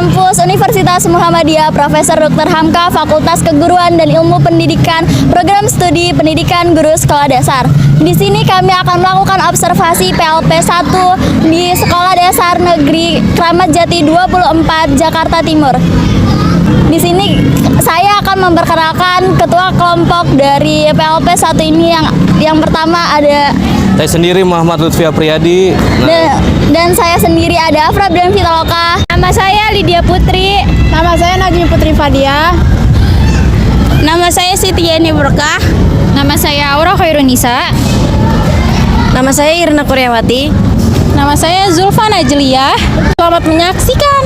kampus Universitas Muhammadiyah Profesor Dr. Hamka, Fakultas Keguruan dan Ilmu Pendidikan, Program Studi Pendidikan Guru Sekolah Dasar. Di sini kami akan melakukan observasi PLP 1 di Sekolah Dasar Negeri Kramat Jati 24, Jakarta Timur. Di sini saya akan memperkenalkan ketua kelompok dari PLP 1 ini. Yang pertama ada saya sendiri Muhammad Lutfi Apriyadi. Dan saya sendiri ada Afra Brian Vitaloka. Nama saya Lydia Putri. Nama saya Najmi Putri Fadia. Nama saya Siti Yani Berkah. Nama saya Aura Khairunisa. Nama saya Irna Kuryawati. Nama saya Zulfa Najliyah. Selamat menyaksikan.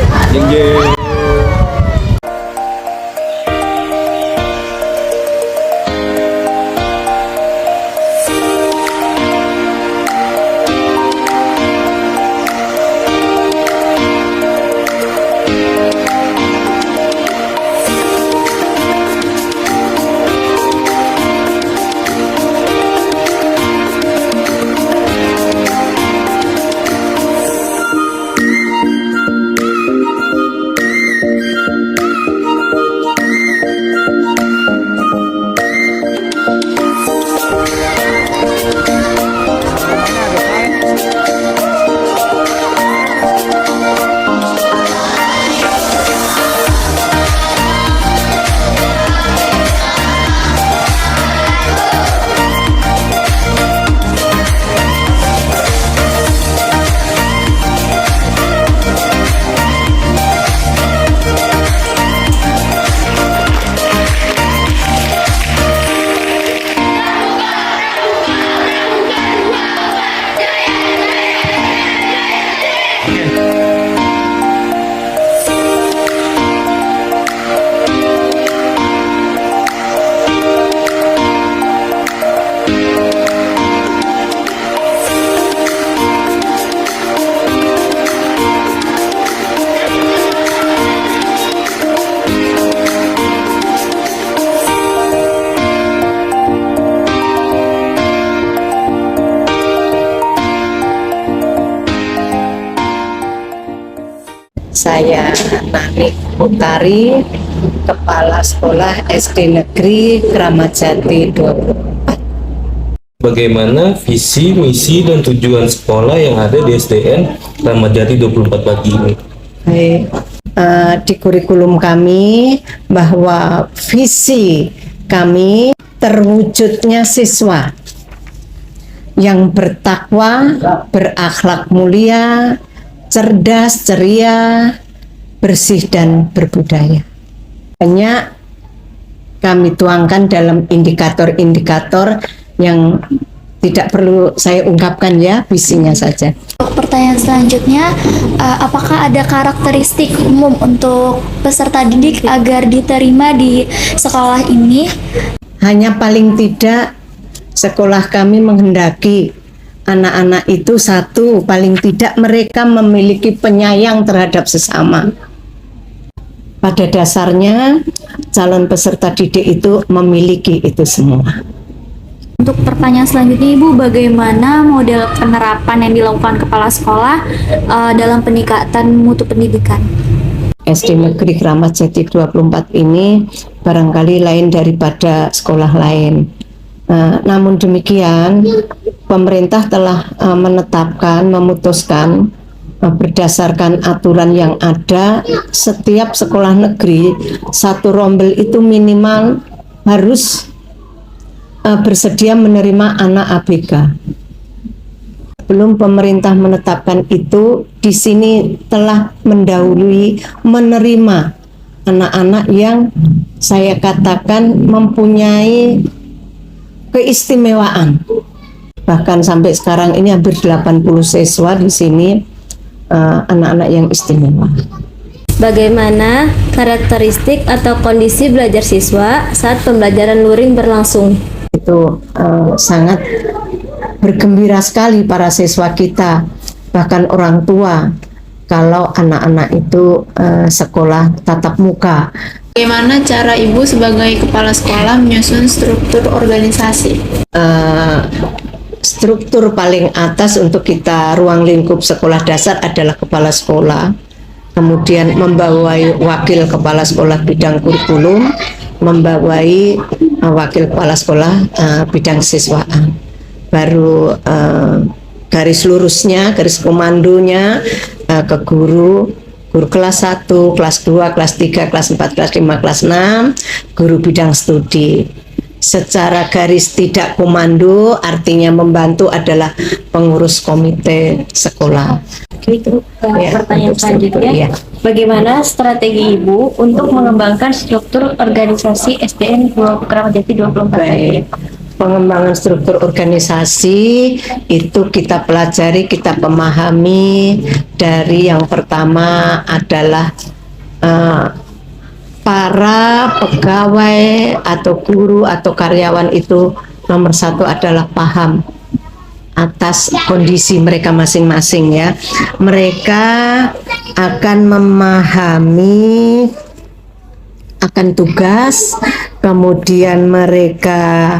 Saya Nanik Utari, Kepala Sekolah SD Negeri Kramat Jati 24. Bagaimana visi, misi, dan tujuan sekolah yang ada di SDN Kramat Jati 24 pagi ini? Baik, di kurikulum kami bahwa visi kami terwujudnya siswa yang bertakwa, berakhlak mulia, cerdas, ceria, bersih, dan berbudaya. Banyak kami tuangkan dalam indikator-indikator yang tidak perlu saya ungkapkan ya, visinya saja. Pertanyaan selanjutnya, apakah ada karakteristik umum untuk peserta didik agar diterima di sekolah ini? Hanya paling tidak sekolah kami menghendaki anak-anak itu satu, paling tidak mereka memiliki penyayang terhadap sesama. Pada dasarnya calon peserta didik itu memiliki itu semua. Untuk pertanyaan selanjutnya, Ibu, bagaimana model penerapan yang dilakukan kepala sekolah dalam peningkatan mutu pendidikan? SD Negeri Kramat Jati 24 ini barangkali lain daripada sekolah lain. Namun demikian, pemerintah telah memutuskan berdasarkan aturan yang ada, setiap sekolah negeri satu rombel itu minimal harus bersedia menerima anak ABK. Belum pemerintah menetapkan itu, di sini telah mendahului menerima anak-anak yang saya katakan mempunyai keistimewaan. Bahkan sampai sekarang ini hampir 80 siswa di sini anak-anak yang istimewa. Bagaimana karakteristik atau kondisi belajar siswa saat pembelajaran luring berlangsung? Itu sangat bergembira sekali para siswa kita, bahkan orang tua, kalau anak-anak itu sekolah tatap muka. Bagaimana cara Ibu sebagai kepala sekolah menyusun struktur organisasi? Struktur paling atas untuk kita ruang lingkup sekolah dasar adalah kepala sekolah. kemudian membawai wakil kepala sekolah bidang kurikulum, membawai wakil kepala sekolah bidang siswaan. Baru garis lurusnya, garis komandonya ke guru kelas 1, kelas 2, kelas 3, kelas 4, kelas 5, kelas 6, guru bidang studi. Secara garis tidak komando artinya membantu adalah pengurus komite sekolah. Itu Ya, pertanyaan untuk selanjutnya. struktur, ya. Bagaimana strategi Ibu untuk mengembangkan struktur organisasi SDN Kramat Jati 24 Baik. Pengembangan struktur organisasi itu kita pelajari, kita pahami dari yang pertama adalah para pegawai atau guru atau karyawan itu nomor satu adalah paham atas kondisi mereka masing-masing ya. Mereka akan memahami akan tugas, kemudian mereka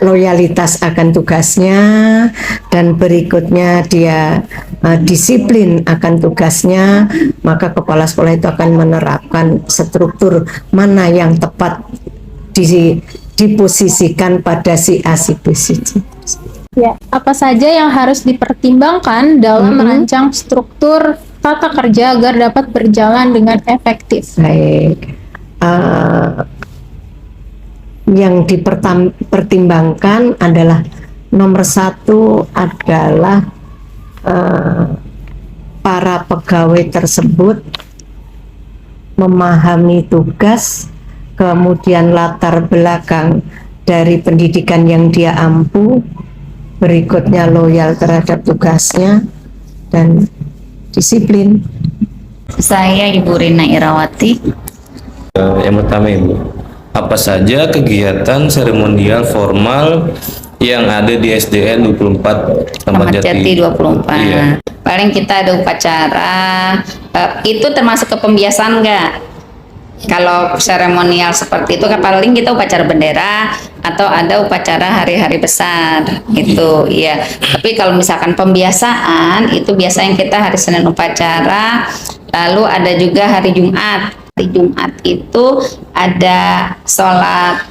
loyalitas akan tugasnya, dan berikutnya dia disiplin akan tugasnya. Maka kepala sekolah itu akan menerapkan struktur mana yang tepat diposisikan pada si A, si B, si C. Ya, apa saja yang harus dipertimbangkan dalam merancang struktur tata kerja agar dapat berjalan dengan efektif? Baik. Yang dipertimbangkan adalah nomor satu adalah para pegawai tersebut memahami tugas, kemudian latar belakang dari pendidikan yang dia ampu, berikutnya loyal terhadap tugasnya, dan disiplin. Saya Ibu Rina Irawati. Yang pertama Ibu, apa saja kegiatan seremonial formal yang ada di SDN 24 Kramat Jati 24. Iya. Paling kita ada upacara, itu termasuk ke pembiasaan nggak? Kalau seremonial seperti itu kan paling kita upacara bendera atau ada upacara hari-hari besar itu ya. Tapi kalau misalkan pembiasaan itu biasanya kita hari Senin upacara, lalu ada juga hari Jumat. Hari Jumat itu ada sholat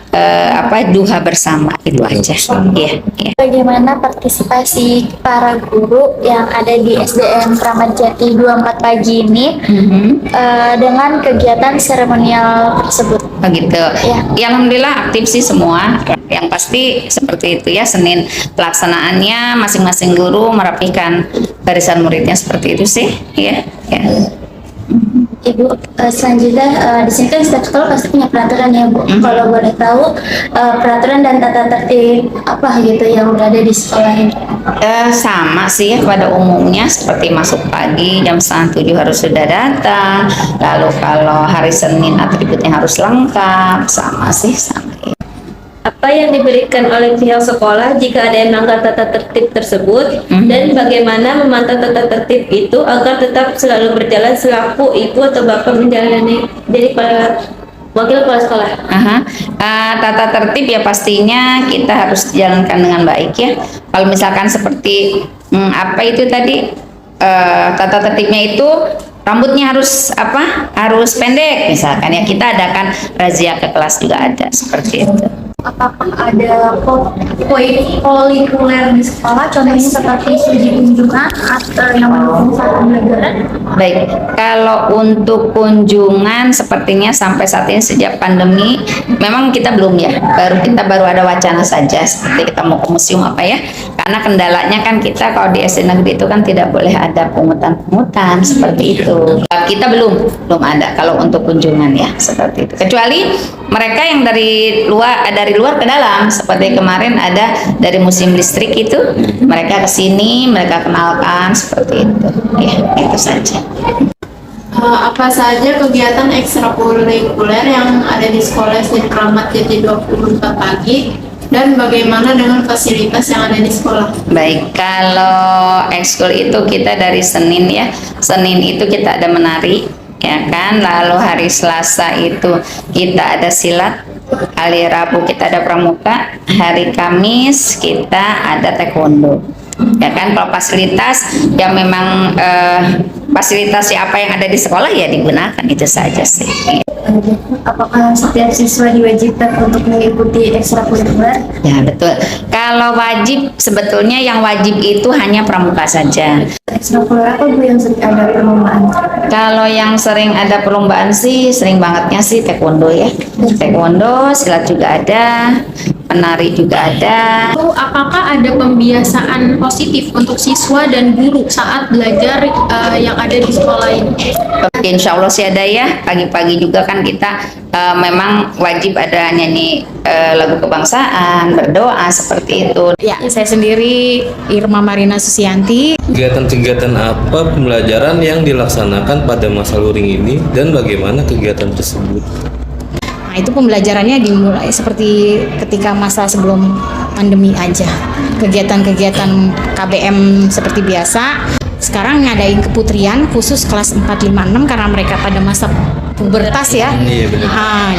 duha bersama, itu aja. Iya, iya. Bagaimana partisipasi para guru yang ada di SDN Kramat Jati 24 pagi ini dengan kegiatan seremonial tersebut? Begitu. Ya. Ya, alhamdulillah aktif sih semua. Yang pasti seperti itu ya, Senin pelaksanaannya masing-masing guru merapikan barisan muridnya seperti itu sih, ya. Ya. Ibu, selanjutnya di sini kan setiap sekolah pasti punya peraturan ya Bu. Kalau boleh tahu peraturan dan tata tertib apa gitu yang udah ada di sekolah ini? Sama sih ya pada umumnya, seperti masuk pagi jam 6:30 harus sudah datang. Lalu kalau hari Senin atributnya harus lengkap, sama sih sama. Apa yang diberikan oleh pihak sekolah jika ada yang melanggar tata tertib tersebut, dan bagaimana memantau tata tertib itu agar tetap selalu berjalan selaku ibu atau bapak menjalani jadi wakil kepala sekolah? Tata tertib ya pastinya kita harus jalankan dengan baik ya. Kalau misalkan seperti apa itu tadi, tata tertibnya itu rambutnya harus harus pendek misalkan ya, kita adakan razia ke kelas juga ada seperti itu. Apakah ada poin kolikuler di sekolah, contohnya seperti studi kunjungan atau yang mendukung saat pembelajaran? Baik, kalau untuk kunjungan sepertinya sampai saat ini sejak pandemi memang kita belum ya, kita baru ada wacana saja seperti kita mau ke museum apa ya, karena kendalanya kan kita kalau di SD negeri itu kan tidak boleh ada pungutan seperti itu. Kita belum ada kalau untuk kunjungan ya seperti itu, kecuali mereka yang dari luar ke dalam, seperti kemarin ada dari museum listrik itu, mereka kesini, mereka kenalkan seperti itu ya, itu saja. Apa saja kegiatan ekstrakurikuler yang ada di sekolah SD Kramat Jati 24 pagi, dan bagaimana dengan fasilitas yang ada di sekolah? Baik, kalau ekskul itu kita dari Senin ya, Senin itu kita ada menari ya kan, lalu hari Selasa itu kita ada silat, hari Rabu kita ada pramuka, hari Kamis kita ada taekwondo. Ya kan, kalau fasilitas yang memang fasilitas apa yang ada di sekolah ya digunakan, itu saja sih. Apakah setiap siswa diwajibkan untuk mengikuti ekstrakurikuler? Ya betul. Kalau wajib, sebetulnya yang wajib itu hanya pramuka saja. Ekstrakurikuler apa Bu yang sering ada perlombaan? Kalau yang sering ada perlombaan sih, sering bangetnya sih taekwondo ya. Taekwondo, silat juga ada, penari juga ada. Apakah ada pembiasaan positif untuk siswa dan guru saat belajar yang ada di sekolah ini? Insya Allah sih ada ya. Pagi-pagi juga kan kita memang wajib ada nyanyi lagu kebangsaan, berdoa seperti itu. Ya, saya sendiri Irma Marina Susianti. Kegiatan-kegiatan apa pembelajaran yang dilaksanakan pada masa luring ini dan bagaimana kegiatan tersebut? Nah, itu pembelajarannya dimulai seperti ketika masa sebelum pandemi aja. Kegiatan-kegiatan KBM seperti biasa. Sekarang ngadain keputrian khusus kelas 4, 5, 6 karena mereka pada masa pubertas ya. Iya benar.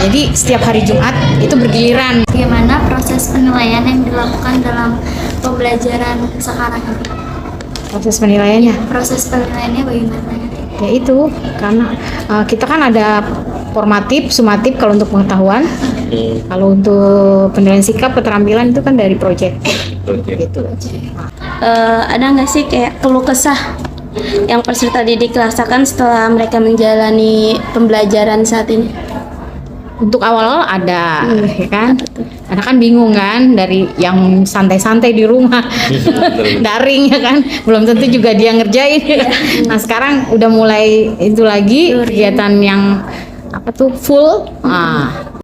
Jadi setiap hari Jumat itu bergiliran. Bagaimana proses penilaian yang dilakukan dalam pembelajaran sekarang ini? Proses penilaiannya. Proses penilaiannya bagaimana? Ya itu karena kita kan ada formatif, sumatif kalau untuk pengetahuan. Kalau untuk penilaian sikap, keterampilan itu kan dari proyek. Gitu. Ada nggak sih kayak keluh kesah yang peserta didik rasakan setelah mereka menjalani pembelajaran saat ini? Untuk awal ada, ya kan? Karena kan bingung kan dari yang santai-santai di rumah, daring ya kan, belum tentu juga dia ngerjain. Nah sekarang udah mulai itu lagi kegiatan yang apa tuh full.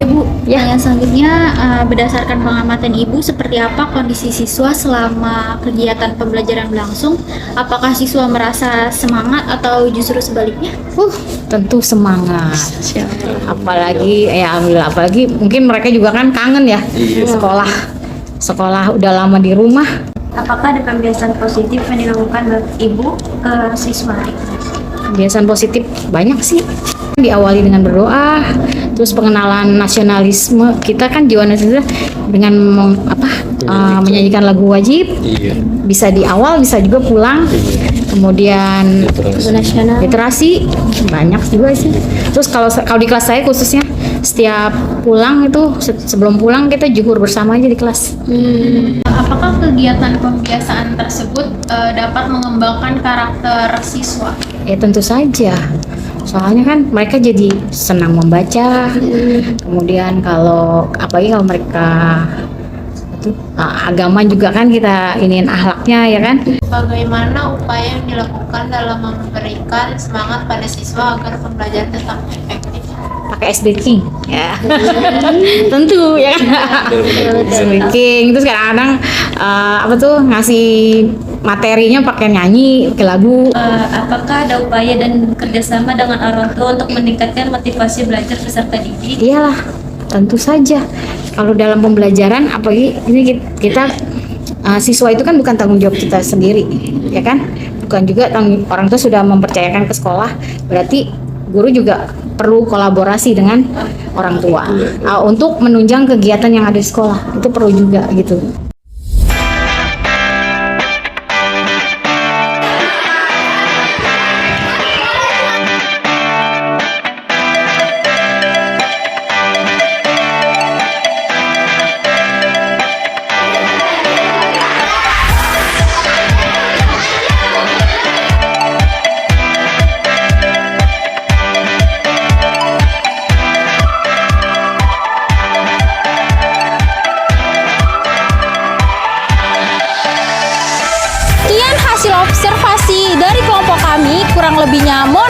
Ibu, yang selanjutnya berdasarkan pengamatan Ibu seperti apa kondisi siswa selama kegiatan pembelajaran berlangsung? Apakah siswa merasa semangat atau justru sebaliknya? Tentu semangat. Apalagi alhamdulillah, apalagi mungkin mereka juga kan kangen ya sekolah udah lama di rumah. Apakah ada pembiasaan positif yang dilakukan Ibu ke siswa? Kebiasaan positif banyak sih. Diawali dengan berdoa, terus pengenalan nasionalisme kita kan jiwa nasional dengan menyanyikan lagu wajib. Iya. Bisa di awal, bisa juga pulang. Kemudian literasi banyak juga sih. Terus kalau di kelas saya khususnya setiap pulang itu sebelum pulang kita zuhur bersama aja di kelas. Apakah kegiatan pembiasaan tersebut dapat mengembangkan karakter siswa? Ya tentu saja. Soalnya kan mereka jadi senang membaca. Kemudian apalagi kalau mereka agama juga kan kita iniin akhlaknya ya kan. Bagaimana upaya yang dilakukan dalam memberikan semangat pada siswa agar pembelajaran tetap efektif? Pakai speaking ya. Tentu ya kan. Speaking terus kadang-kadang ngasih materinya pakai nyanyi, pakai lagu. Apakah ada upaya dan kerjasama dengan orang tua untuk meningkatkan motivasi belajar peserta didik? Iyalah, tentu saja. Kalau dalam pembelajaran, apalagi ini kita siswa itu kan bukan tanggung jawab kita sendiri, ya kan? Bukan juga orang tua sudah mempercayakan ke sekolah, berarti guru juga perlu kolaborasi dengan orang tua untuk menunjang kegiatan yang ada di sekolah. Itu perlu juga gitu. Sekian hasil observasi dari kelompok kami, kurang lebihnya mohon